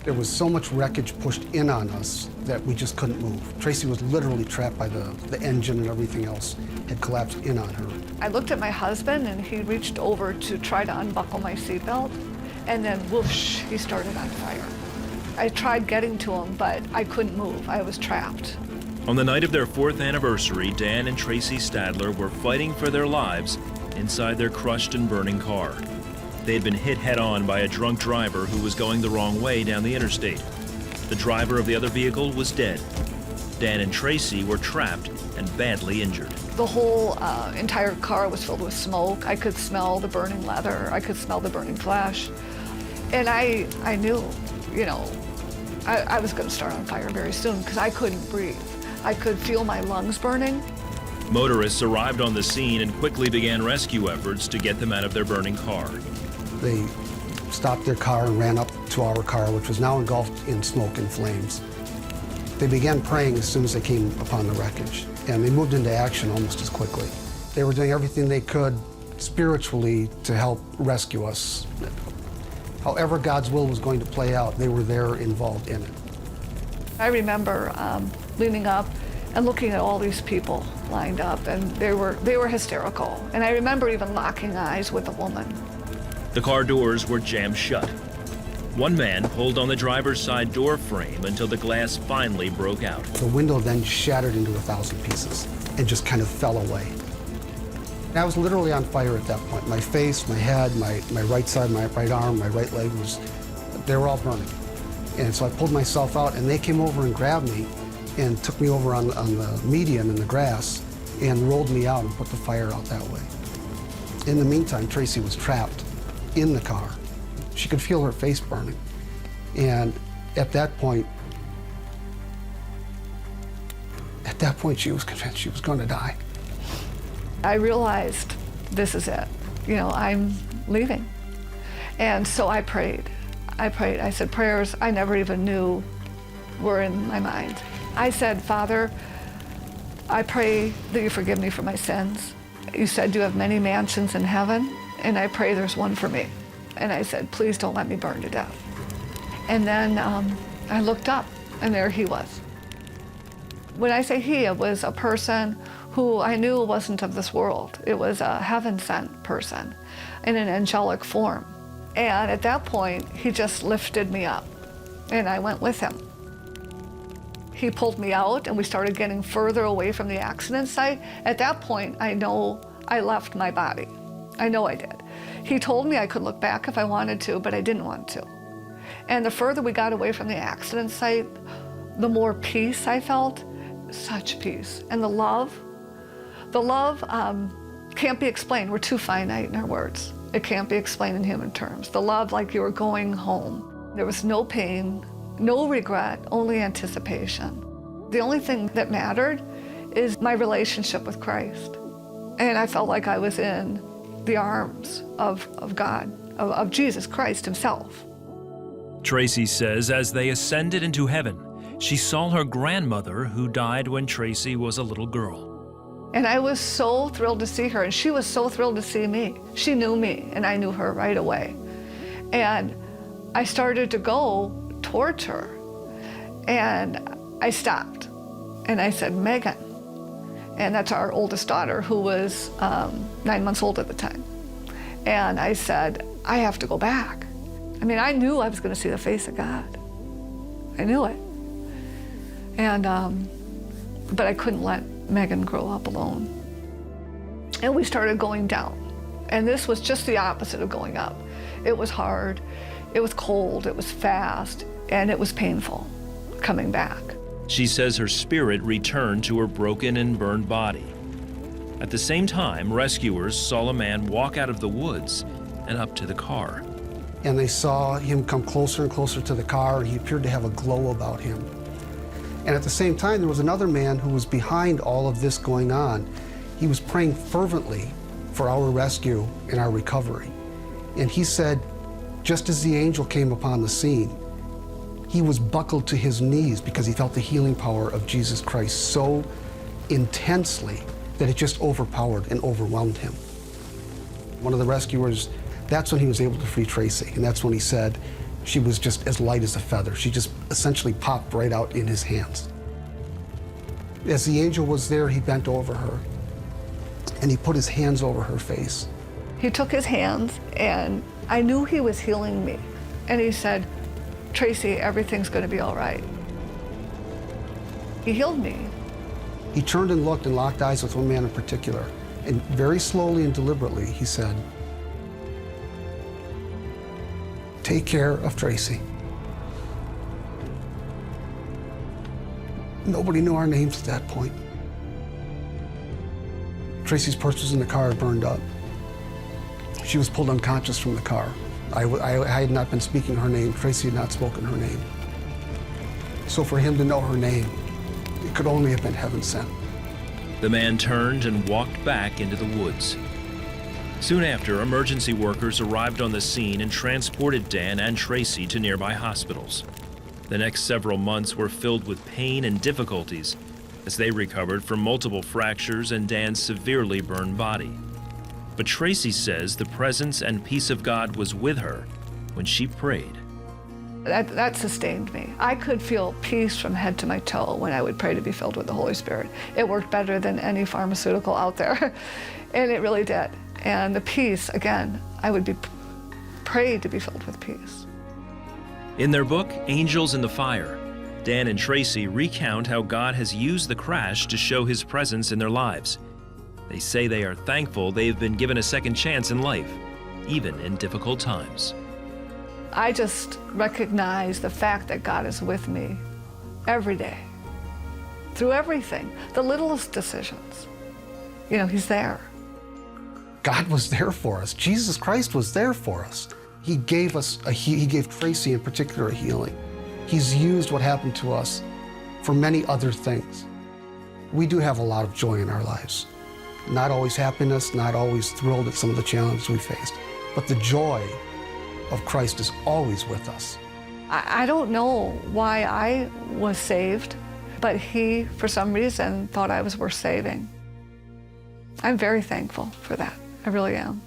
There was so much wreckage pushed in on us that we just couldn't move. Tracy was literally trapped by the engine, and everything else had collapsed in on her. I looked at my husband, and he reached over to try to unbuckle my seatbelt, and then whoosh, he started on fire. I tried getting to him, but I couldn't move. I was trapped. On the night of their 4th anniversary, Dan and Tracy Stadler were fighting for their lives inside their crushed and burning car. They had been hit head-on by a drunk driver who was going the wrong way down the interstate. The driver of the other vehicle was dead. Dan and Tracy were trapped and badly injured. The whole entire car was filled with smoke. I could smell the burning leather. I could smell the burning flesh. And I knew, you know, I was going to start on fire very soon because I couldn't breathe. I could feel my lungs burning. Motorists arrived on the scene and quickly began rescue efforts to get them out of their burning car. They stopped their car and ran up to our car, which was now engulfed in smoke and flames. They began praying as soon as they came upon the wreckage, and they moved into action almost as quickly. They were doing everything they could spiritually to help rescue us. However God's will was going to play out, they were there involved in it. I remember leaning up and looking at all these people lined up, and they were hysterical. And I remember even locking eyes with a woman. The car doors were jammed shut. One man pulled on the driver's side door frame until the glass finally broke out. The window then shattered into 1,000 pieces and just kind of fell away. And I was literally on fire at that point. My face, my head, my right side, my right arm, my right leg they were all burning. And so I pulled myself out, and they came over and grabbed me and took me over on the median in the grass and rolled me out and put the fire out that way. In the meantime, Tracy was trapped in the car. She could feel her face burning. And at that point she was convinced she was going to die. I realized this is it. You know, I'm leaving. And so I prayed. I said prayers I never even knew were in my mind. I said, Father, I pray that you forgive me for my sins. You said you have many mansions in heaven, and I pray there's one for me. And I said, please don't let me burn to death. And then I looked up, and there he was. When I say he, it was a person who I knew wasn't of this world. It was a heaven-sent person in an angelic form. And at that point, he just lifted me up, and I went with him. He pulled me out, and we started getting further away from the accident site. At that point, I know I left my body. I know I did. He told me I could look back if I wanted to, but I didn't want to. And the further we got away from the accident site, the more peace I felt, such peace. And the love can't be explained. We're too finite in our words. It can't be explained in human terms. The love like you were going home. There was no pain, no regret, only anticipation. The only thing that mattered is my relationship with Christ. And I felt like I was in the arms of God, of Jesus Christ himself. Tracy says as they ascended into heaven, she saw her grandmother who died when Tracy was a little girl. And I was so thrilled to see her, and she was so thrilled to see me. She knew me, and I knew her right away. And I started to go towards her, and I stopped, and I said, Megan. And that's our oldest daughter, who was 9 months old at the time. And I said, I have to go back. I mean, I knew I was going to see the face of God. I knew it. And, but I couldn't let Megan grow up alone. And we started going down. And this was just the opposite of going up. It was hard, it was cold, it was fast, and it was painful coming back. She says her spirit returned to her broken and burned body. At the same time, rescuers saw a man walk out of the woods and up to the car. And they saw him come closer and closer to the car, and he appeared to have a glow about him. And at the same time, there was another man who was behind all of this going on. He was praying fervently for our rescue and our recovery. And he said, just as the angel came upon the scene, he was buckled to his knees because he felt the healing power of Jesus Christ so intensely that it just overpowered and overwhelmed him. One of the rescuers, that's when he was able to free Tracy, and that's when he said, She was just as light as a feather. She just essentially popped right out in his hands. As the angel was there, he bent over her and he put his hands over her face. He took his hands, and I knew he was healing me. And he said, "Tracy, everything's going to be all right." He healed me. He turned and looked and locked eyes with one man in particular. And very slowly and deliberately, he said, "Take care of Tracy." Nobody knew our names at that point. Tracy's purse was in the car, burned up. She was pulled unconscious from the car. I had not been speaking her name. Tracy had not spoken her name. So for him to know her name, it could only have been heaven sent. The man turned and walked back into the woods. Soon after, emergency workers arrived on the scene and transported Dan and Tracey to nearby hospitals. The next several months were filled with pain and difficulties as they recovered from multiple fractures and Dan's severely burned body. But Tracey says the presence and peace of God was with her when she prayed. That sustained me. I could feel peace from head to my toe when I would pray to be filled with the Holy Spirit. It worked better than any pharmaceutical out there, and it really did. And the peace, again, I would be prayed to be filled with peace. In their book, Angels in the Fire, Dan and Tracey recount how God has used the crash to show his presence in their lives. They say they are thankful they've been given a second chance in life, even in difficult times. I just recognize the fact that God is with me every day, through everything, the littlest decisions. You know, he's there. God was there for us. Jesus Christ was there for us. He gave us, he gave Tracy in particular a healing. He's used what happened to us for many other things. We do have a lot of joy in our lives. Not always happiness, not always thrilled at some of the challenges we faced, but the joy of Christ is always with us. I don't know why I was saved, but he, for some reason, thought I was worth saving. I'm very thankful for that. I really am.